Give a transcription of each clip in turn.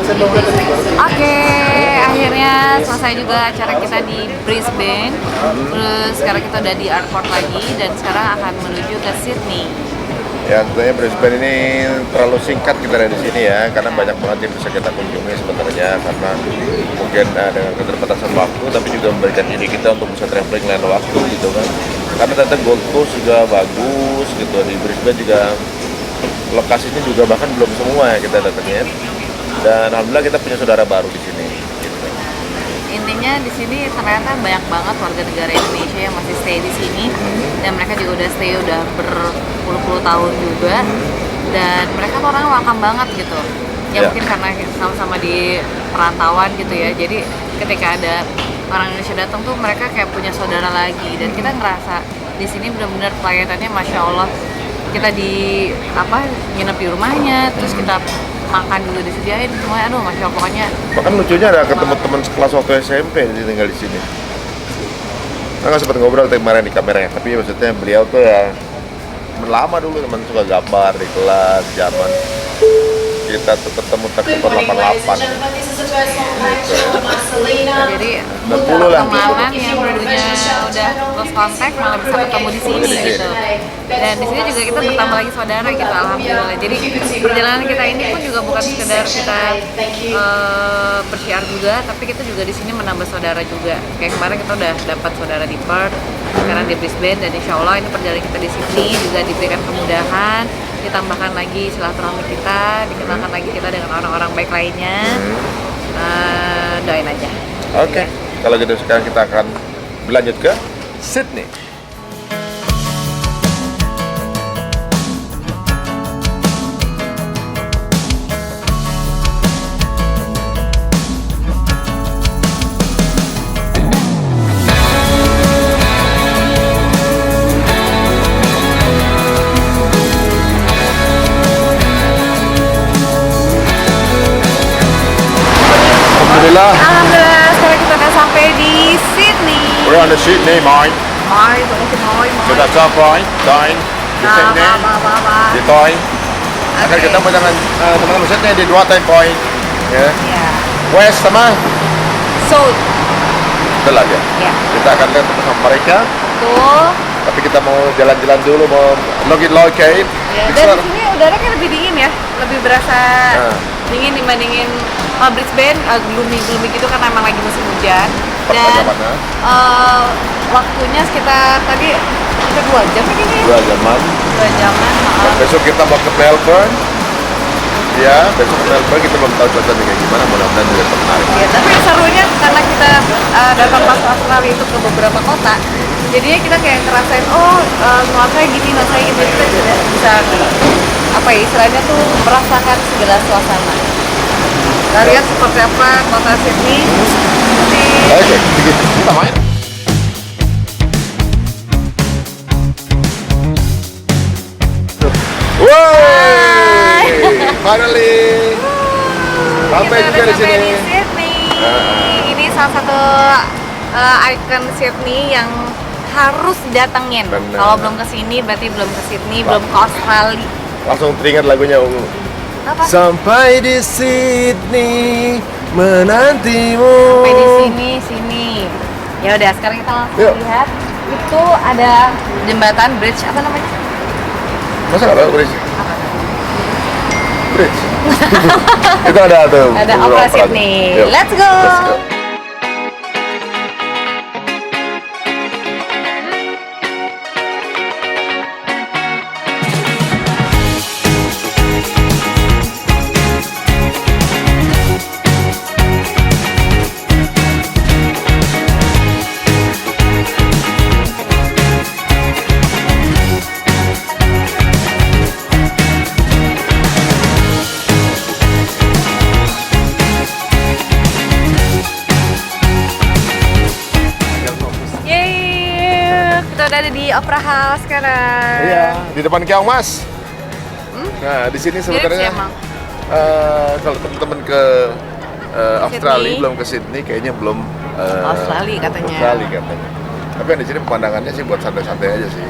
Oke, akhirnya selesai juga acara kita di Brisbane. Terus sekarang kita udah di airport lagi dan sekarang akan menuju ke Sydney. Ya tentunya Brisbane ini terlalu singkat kita ada di sini ya, karena banyak banget yang bisa kita kunjungi sebenarnya, karena mungkin dengan keterbatasan waktu, tapi juga memberikan diri kita untuk bisa traveling lain waktu gitu kan. Karena ternyata Gold Coast juga bagus gitu, di Brisbane juga lokasinya juga bahkan belum semua ya kita datengin. Dan alhamdulillah kita punya saudara baru di sini. Gitu. Intinya di sini ternyata banyak banget warga negara Indonesia yang masih stay di sini dan mereka juga udah stay udah berpuluh-puluh tahun juga dan mereka tuh orang welcome banget gitu. Ya mungkin karena sama-sama di perantauan gitu ya. Jadi ketika ada orang Indonesia datang tuh mereka kayak punya saudara lagi dan kita ngerasa di sini benar-benar pelayanannya masya Allah. Kita nginep di rumahnya, terus kita makan dulu disediain semuanya, aduh masya Allah pokoknya. Bahkan lucunya ada ketemu teman sekelas waktu SMP yang tinggal di sini. Nggak sempat ngobrol kemarin di kameranya, tapi maksudnya beliau tuh ya lama dulu teman suka gambar di kelas zaman kita tuh ketemu Taktikon 88 gitu ya. Jadi 90 lah kemarin yang dulunya udah lost contact malah bisa ketemu di sini gitu. Dan di sini juga kita bertambah lagi saudara gitu, alhamdulillah. Jadi perjalanan kita ini pun juga bukan sekedar kita bersyiar juga, tapi kita juga di sini menambah saudara juga. Kayak kemarin kita udah dapat saudara di Perth, sekarang di Brisbane, dan insya Allah ini perjalanan kita di Sydney juga diberikan kemudahan, ditambahkan lagi silaturahmi kita, dikenalkan lagi kita dengan orang-orang baik lainnya. Doain aja. Oke, kalau gitu sekarang kita akan berlanjut ke Sydney. Alhamdulillah, sekarang kita udah sampai di Sydney. We're on the Sydney, mate. So that's our point, Toy. Di Sydney, di Toy. Akan ketemu dengan teman-teman Sydney di dua time point. Ya. West sama South. betul aja. Kita akan lihat sama mereka. Betul. Tapi kita mau jalan-jalan dulu, mau locate. Dan di sini udara kan lebih dingin ya, lebih berasa dingin dibandingin Brisbane, gloomy gitu kan emang lagi musim hujan. Dan waktunya sekitar tadi hampir 2 jam ini. 2 jaman. 2 jaman. Besok kita mau ke Melbourne. Ya, besok ke Melbourne kita belum tahu cuacanya kayak gimana, mudah-mudahan juga menarik. Ya, tapi serunya karena kita datang pas Australia itu ke beberapa kota, jadinya kita kayak ngerasain nuansanya gini, nuansanya gitu, kita juga bisa istilahnya tuh merasakan segala suasana. Kita lihat seperti apa kota Sydney. Oke, kita main. Woi, finally sampai juga di sini. Di Sydney. Ini salah satu ikon Sydney yang harus didatengin. Kalau belum ke sini berarti belum ke Sydney, belum ke Australia. Langsung teringat lagunya Ungu. Apa? Sampai di Sydney menantimu. Sampai di sini. Ya udah, sekarang kita langsung lihat. Itu ada jembatan bridge apa namanya? Masa nggak tahu bridge? Bridge. Itu ada tuh. Ada Opera Sydney. Let's go. Ada di Opera House sekarang. Iya, di depan Keong Mas. Nah, di sini sebenarnya kalau teman-teman ke Australia belum ke Sydney, kayaknya belum Australia katanya. Tapi yang di sini pemandangannya sih buat santai-santai aja sih.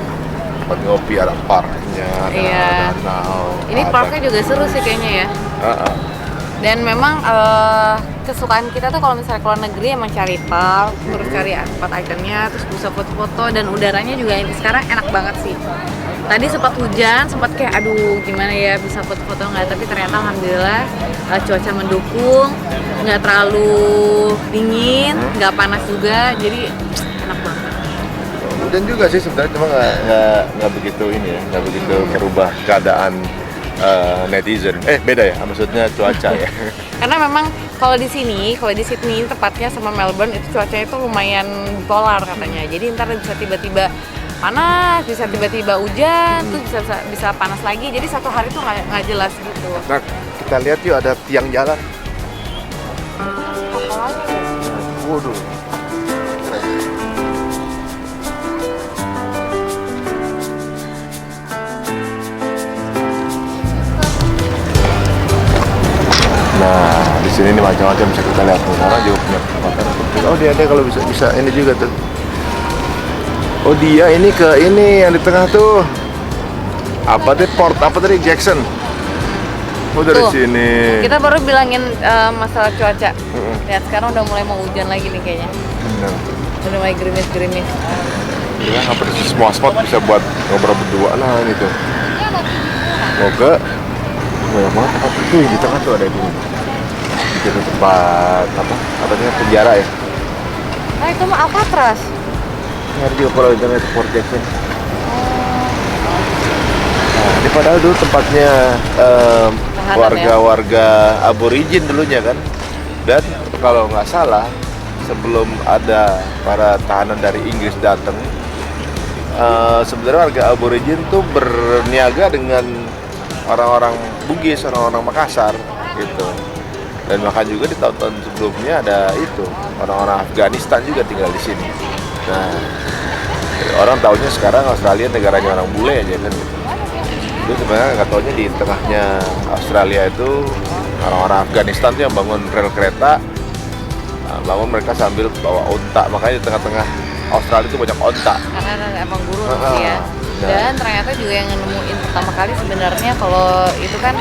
Buat ngopi, ada parknya, ada danau. Ini parknya juga seru sih kayaknya ya. Dan memang kesukaan kita tuh kalau misalnya keluar negeri emang cari park, terus cari spot ikonnya, terus bisa foto-foto, dan udaranya juga ini sekarang enak banget sih. Tadi sempat hujan, sempat kayak aduh gimana ya bisa foto-foto nggak, tapi ternyata alhamdulillah cuaca mendukung, nggak terlalu dingin, nggak panas juga, jadi enak banget. Hujan juga sih sebenarnya, cuma nggak begitu ini ya, nggak begitu merubah keadaan netizen. Beda ya, maksudnya cuaca ya. Karena memang kalau di sini, kalau di Sydney tepatnya sama Melbourne itu cuacanya itu lumayan polar katanya. Jadi ntar bisa tiba-tiba panas, bisa tiba-tiba hujan, tuh bisa panas lagi. Jadi satu hari tuh nggak jelas gitu. Nah, kita lihat yuk ada tiang jalan. Waduh. Nah, di sini nih macam-macam bisa kita lihat. Orang juga punya makanan. Oh, dia ada kalau bisa ini juga tuh. Oh, dia ini ke ini yang di tengah tuh. Apa tadi port? Apa tadi Jackson? Oh, dari Tuh, sini. kita baru bilangin masalah cuaca. Lihat sekarang udah mulai mau hujan lagi nih kayaknya. Benar. Udah mulai gerimis-gerimis. Ya, hampir semua spot bisa buat ngobrol berdua lah gitu. Oke. Banyak banget tempat itu di tengah tuh ada ini. Itu tempat apa? Katanya penjara ya. Nah itu mah Alcatraz. Ada juga kalau di tengah itu Port Jackson. Nah, ini padahal dulu tempatnya warga-warga aborigin dulunya kan. Dan kalau nggak salah sebelum ada para tahanan dari Inggris datang, sebenarnya warga aborigin tuh berniaga dengan orang-orang Bugis, orang-orang Makassar gitu. Dan bahkan juga di tahun-tahun sebelumnya ada itu orang-orang Afghanistan juga tinggal di sini. Nah, orang taunya sekarang Australia negaranya orang bule aja kan gitu. Itu sebenarnya nggak taunya di tengahnya Australia itu orang-orang Afghanistan tuh yang bangun rel kereta, bangun mereka sambil bawa onta, makanya di tengah-tengah Australia itu banyak onta. Karena emang gurun sih ya. Dan ternyata juga yang nemuin pertama kali sebenarnya kalau itu kan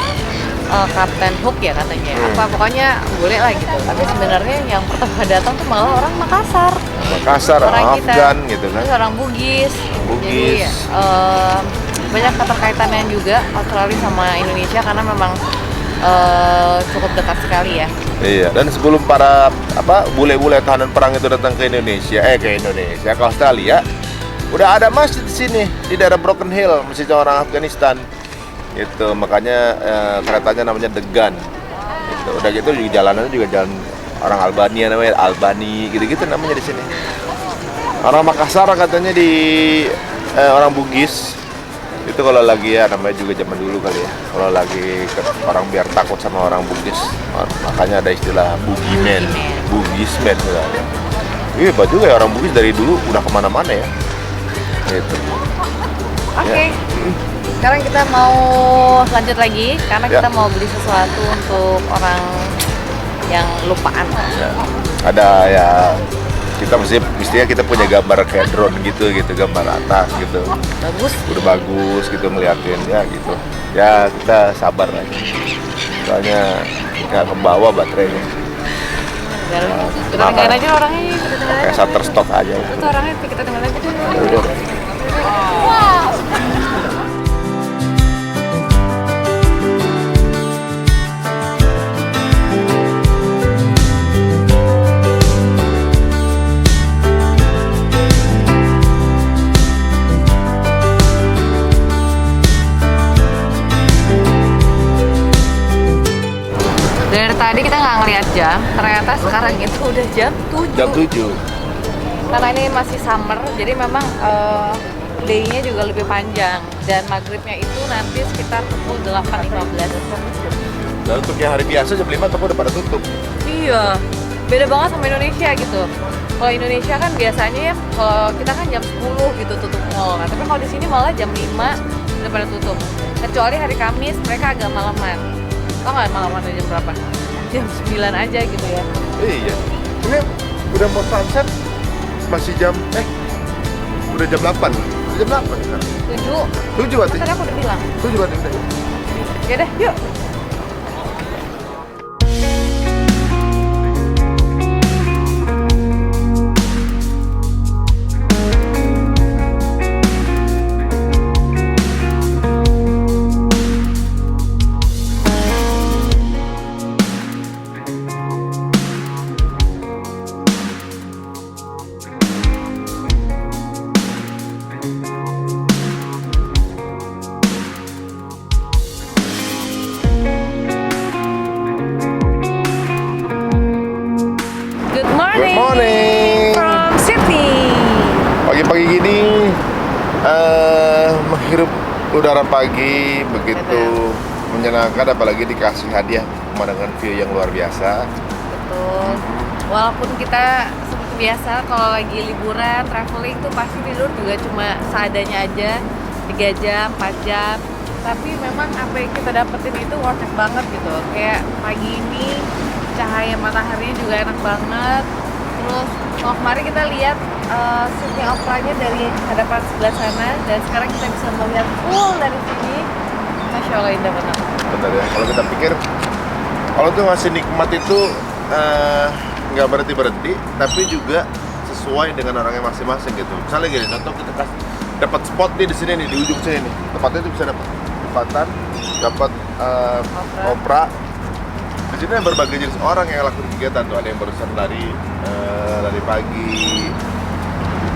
Kapten Hook ya katanya. Apa pokoknya boleh lah gitu. Tapi sebenarnya yang pertama datang tuh malah orang Makassar. Orang Afgan gitu kan. Terus orang Bugis. Jadi banyak keterkaitannya juga Australia sama Indonesia karena memang cukup dekat sekali ya. Iya, dan sebelum para bule-bule tahanan perang itu datang ke Indonesia, ke Australia, udah ada masjid di sini di daerah Broken Hill, masjid orang Afghanistan. Itu makanya keretanya namanya The Gun. Gitu. Udah gitu juga jalanannya juga jalan orang Albania namanya Albani, gitu-gitu namanya di sini. Orang Makassar katanya di orang Bugis. Itu kalau lagi ya namanya juga zaman dulu kali ya. Kalau lagi orang biar takut sama orang Bugis, makanya ada istilah Bugimen, Bugismen. Iya, hebat juga ya orang Bugis dari dulu udah kemana-mana ya. Gitu. Oke. Sekarang kita mau lanjut lagi karena kita mau beli sesuatu untuk orang yang lupaan. Ya. Ada ya, mestinya kita punya gambar kayak drone gitu, gambar atas gitu. Bagus. Udah bagus gitu ngeliatin ya gitu. Ya kita sabar aja. Soalnya nggak kebawa baterainya. Kita tinggalin aja orangnya. Kayak Shutterstock aja. Itu orangnya kita tinggalin aja dulu. Udah. Dari tadi kita nggak ngeliat jam, ternyata sekarang itu udah jam 7. Jam 7. Karena ini masih summer, jadi memang day-nya juga lebih panjang. Dan maghribnya itu nanti sekitar pukul 8.15. Dan untuk yang hari biasa jam 5 toko udah pada tutup. Iya, beda banget sama Indonesia gitu. Kalau Indonesia kan biasanya ya, kalau kita kan jam 10 gitu tutup mall. Nah, tapi kalau di sini malah jam 5 udah pada tutup. Kecuali hari Kamis mereka agak malaman. Tau nggak malaman jam berapa? Jam 9 aja gitu ya. Iya. Ini udah mau sunset masih jam udah jam 8. Udah jam 8 sekarang. 7 Tadi aku udah bilang. 7 berarti udah. Ya deh, yuk. menghirup udara pagi begitu menyenangkan, apalagi dikasih hadiah pemandangan view yang luar biasa. Betul. Walaupun kita seperti biasa kalau lagi liburan, traveling tuh pasti tidur juga cuma seadanya aja, 3 jam, 4 jam. Tapi memang apa yang kita dapetin itu worth it banget gitu. Kayak pagi ini cahaya mataharinya juga enak banget. Terus kalau kemarin kita lihat Sydney Opera-nya dari hadapan sebelah sana, dan sekarang kita bisa melihat full dari sini. Masya Allah, indah banget. Benar ya, kalau kita pikir kalau tuh ngasih nikmat itu nggak berhenti, tapi juga sesuai dengan orangnya masing-masing gitu. Misalnya gini, contoh kita kasih dapat spot nih di sini nih, di ujung sini nih, tempatnya itu bisa dapat tempatan, dapat opera. Di sini ada berbagai jenis orang yang lakukan kegiatan tuh. Ada yang barusan lari pagi,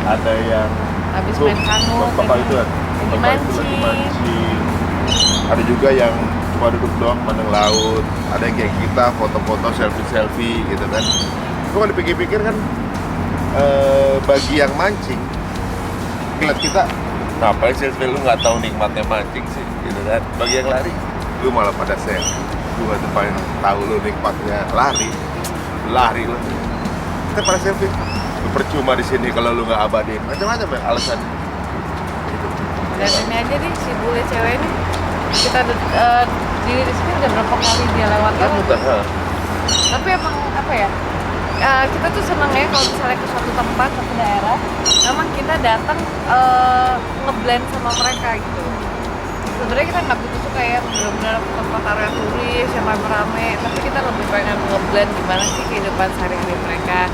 ada yang Habis main kanu, itu kan, lagi mancing. ada juga yang cuma duduk doang pandang laut, ada yang kayak kita foto-foto selfie gitu kan. Itu kalau dipikir-pikir kan bagi yang mancing ngeliat kita, nah paling selfie lu nggak tahu nikmatnya mancing sih gitu kan. Bagi yang lari, lu malah pada selfie, lu nggak paling tahu lu nikmatnya lari lu. Kita pada selfie, lu percuma di sini kalau lu nggak abadi, macam-macam ya alasan. Dan ini aja nih si bule cewek ini, kita di sini udah berapa kali dia lewat. Tapi emang apa ya, kita tuh seneng ya kalau misalnya ke suatu tempat, suatu daerah, memang kita datang ngeblend sama mereka gitu. Sebenarnya kita nggak butuh tuh kayak benar-benar tempat area turis yang rame-rame, tapi kita lebih pengen ngeblend gimana sih kehidupan sehari-hari mereka.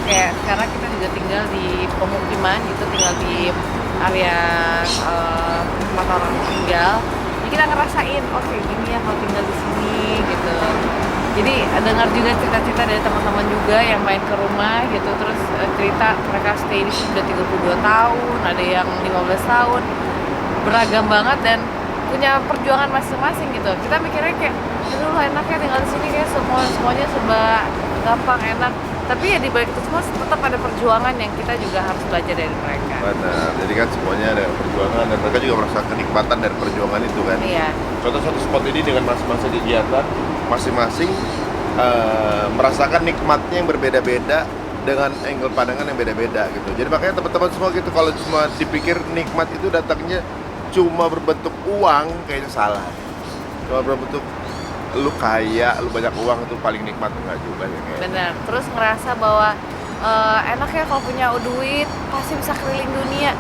Kayak sekarang kita juga tinggal di pemukiman gitu, tinggal di area tempat orang tinggal. Jadi kita ngerasain, oke gini ya kalau tinggal di sini gitu. Jadi dengar juga cerita-cerita dari teman-teman juga yang main ke rumah gitu, terus cerita mereka stay di sini udah 32 tahun, ada yang 15 tahun, beragam banget dan punya perjuangan masing-masing gitu. Kita mikirnya kayak, aduh enaknya tinggal di sini kayak semuanya serba gampang enak. Tapi ya di balik itu semua tetap ada perjuangan yang kita juga harus belajar dari mereka. Benar, jadi kan semuanya ada perjuangan dan mereka juga merasakan kenikmatan dari perjuangan itu kan. Iya. Contoh satu spot ini dengan masing-masing kegiatan, masing-masing merasakan nikmatnya yang berbeda-beda dengan angle pandangan yang beda-beda gitu. Jadi makanya teman-teman semua gitu, kalau cuma dipikir nikmat itu datangnya cuma berbentuk uang, kayaknya salah. Cuma berbentuk lu kaya, lu banyak uang itu paling nikmat, enggak juga ya kayak. Benar. Terus ngerasa bahwa enak ya kalau punya duit pasti bisa keliling dunia.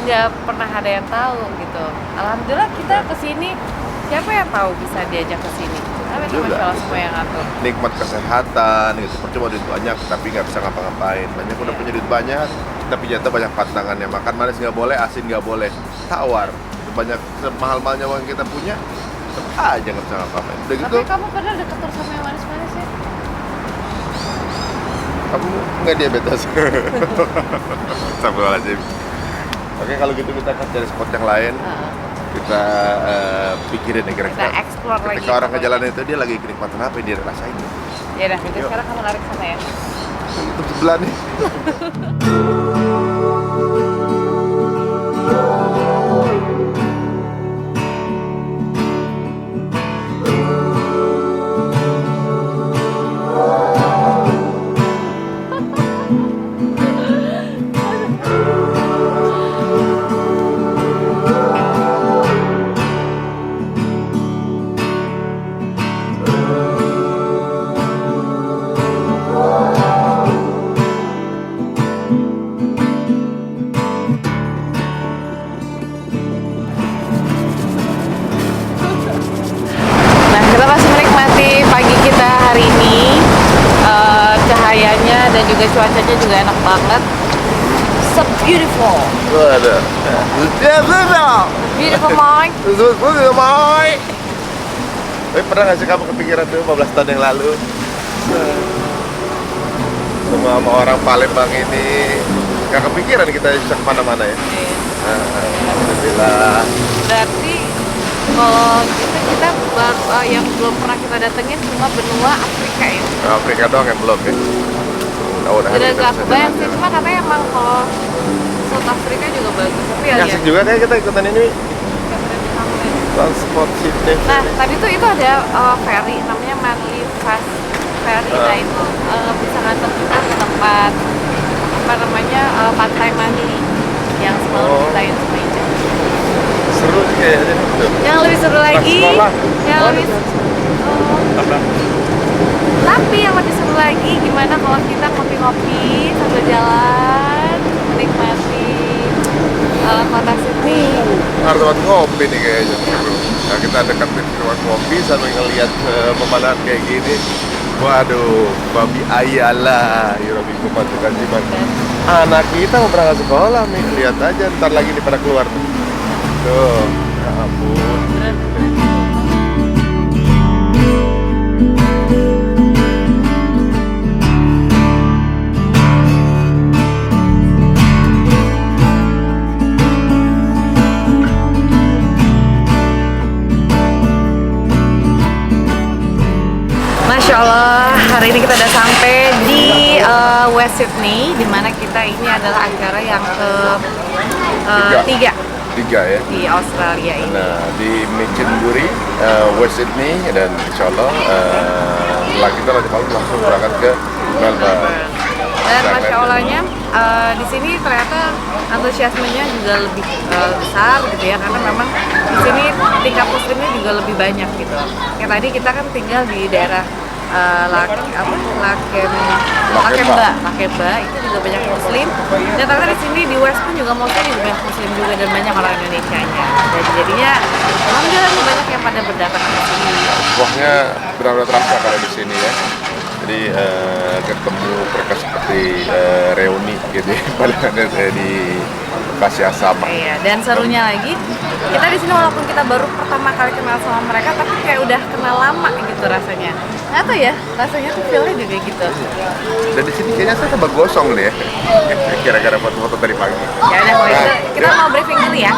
Nggak pernah ada yang tahu gitu. Alhamdulillah kita kesini, siapa yang tahu bisa diajak ke sini? Tapi cuma salah semua yang ngatur. Nikmat kesehatan gitu, percuma duit banyak tapi nggak bisa ngapa-ngapain. Banyak udah punya duit banyak tapi jatuh banyak pantangannya. Makan manis nggak boleh, asin nggak boleh, tawar. Itu banyak mahal-mahalnya uang yang kita punya, tetap aja nggak bisa ngapa-ngapain. Udah gitu. Tapi kamu padahal deket terus sama yang manis-manis ya? Kamu nggak diabetes. Astagfirullahaladzim. Oke, kalau gitu kita akan cari spot yang lain. Kita pikirin ya kira-kira. Kita explore lagi. Ketika orang ke jalan itu dia lagi kenikmatan apa yang dia rasain. Ya udah, jadi sekarang kamu lari ke sana ya. Itu sebelah nih. Nah, kita masih menikmati pagi kita hari ini. Cahayanya dan juga cuacanya juga enak banget. So beautiful. Ada. Beautiful mind. Tapi pernah nggak sih kamu kepikiran tuh 15 tahun yang lalu sama orang Palembang ini nggak kepikiran kita bisa kemana-mana ya? Alhamdulillah. Berarti kalau kita yang belum pernah kita datengin cuma benua Afrika ya. Afrika doang yang belum ya. Udah Udah gak kebayang sih, cuma katanya emang kalau South Africa juga bagus. Tapi ya Asik juga kayak kita ikutan ini. Transport Sydney. Nah, tadi tuh itu ada ferry namanya Manly Fast Ferry. Nah, itu bisa nganter kita ke tempat apa namanya Pantai Manly yang semalam kita itu meja. Seru sih kayaknya tuh. Yang lebih seru lagi, yang lebih tapi yang lebih seru lagi gimana kalau kita ngopi-ngopi sambil jalan menikmati kota Sydney. Harus tempat ngopi nih kayaknya seru. Nah, kita deketin tempat ngopi sambil ngeliat pemandangan kayak gini. Waduh, babi ayala, Eurobi Kupat Jiman. Anak kita mau berangkat sekolah nih, lihat aja ntar lagi nih pada keluar tuh. Tuh, ya ampun. Masya Allah, hari ini kita udah sampai di West Sydney, dimana kita ini adalah acara yang Tiga ya. di Australia ini. Nah, di Minchinbury, West Sydney, dan insya Allah kita nanti malam langsung berangkat ke Melbourne. Dan Masya Allahnya di sini ternyata antusiasmenya juga lebih besar gitu ya, karena memang di sini tingkat muslimnya juga lebih banyak gitu. Kayak tadi kita kan tinggal di daerah Lakemba itu juga banyak muslim, dan ternyata di sini di West pun juga mostly juga banyak muslim juga dan banyak orang Indonesianya. Dan jadinya alhamdulillah banyak yang pada berdatangan ke sini. Wahnya benar-benar terasa kalau di sini ya. Jadi ketemu mereka seperti reuni gitu ya, padahal di lokasi asrama. Iya, dan serunya lagi kita di sini walaupun kita baru pertama kali kenal sama mereka, tapi kayak udah kenal lama gitu rasanya. Nggak tahu ya, rasanya tuh feel-nya juga gitu. Dan di sini kayaknya saya tambah gosong nih ya, kira-kira foto-foto tadi pagi. Ya udah, kalau itu kita mau briefing dulu ya.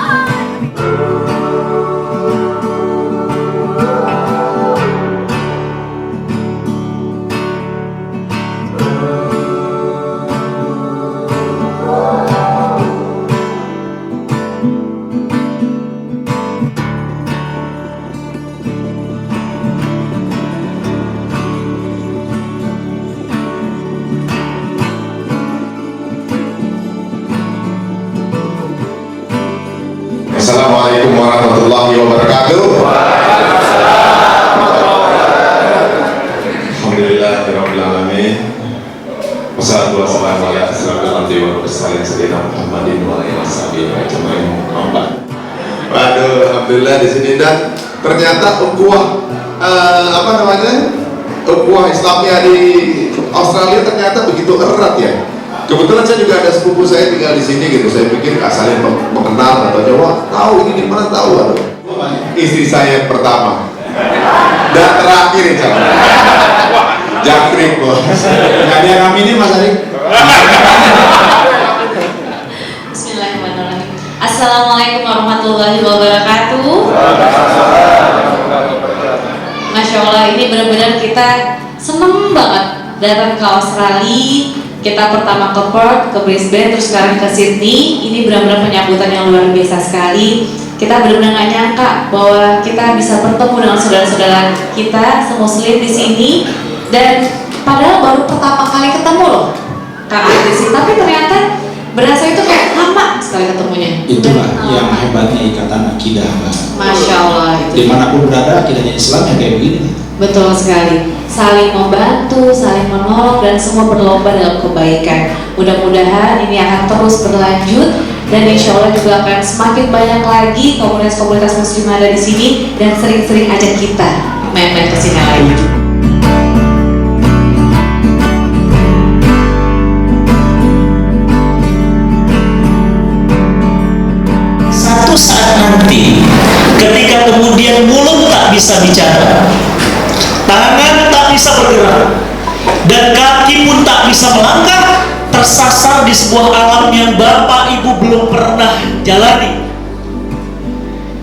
Assalamualaikum warahmatullahi wabarakatuh. Alhamdulillahirabbil alamin. Wassalatu wassalamu ala asyrofil anbiya'i wal mursalin sayyidina Muhammadin wa alihi washabihi ajmain. Waduh, alhamdulillah di sini dan ternyata ukhuwah ukhuwah Islamnya di Australia ternyata begitu erat ya. Kebetulan saya juga ada sepupu saya tinggal di sini gitu. Saya pikir saling mengenal atau Jawa tahu ini di mana tahu. Aduh. Istri saya yang pertama dan terakhir insya Allah. Jangkrik bos. Nggak ada yang aminin Mas Arik. Bismillahirrahmanirrahim. Assalamualaikum warahmatullahi wabarakatuh. Masya Allah, ini benar-benar kita seneng banget datang ke Australia. Kita pertama ke Perth, ke Brisbane, terus sekarang ke Sydney. Ini benar-benar penyambutan yang luar biasa sekali. Kita benar-benar nggak nyangka bahwa kita bisa bertemu dengan saudara-saudara kita semuslim di sini. Dan padahal baru pertama kali ketemu loh Kak Adis, tapi ternyata berasa itu kayak lama sekali ketemunya. Itulah yang hebatnya ikatan akidah, Mbak. Masya Allah. Dimanapun berada akidahnya Islam yang kayak begini. Betul sekali, saling membantu, saling menolong, dan semua berlomba dalam kebaikan. Mudah-mudahan ini akan terus berlanjut, dan insya Allah juga akan semakin banyak lagi komunitas-komunitas muslim ada di sini, dan sering-sering ajak kita main-main ke sini lagi. Satu saat nanti, ketika kemudian mulut tak bisa bicara, tangan tak bisa bergerak, dan kaki pun tak bisa melangkah, tersasar di sebuah alam yang Bapak Ibu belum pernah jalani.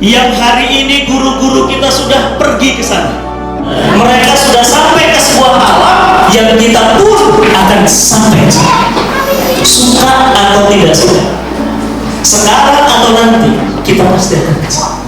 Yang hari ini guru-guru kita sudah pergi ke sana. Mereka sudah sampai ke sebuah alam yang kita pun akan sampai. Suka atau tidak suka. sekarang atau nanti kita pasti akan kecewa.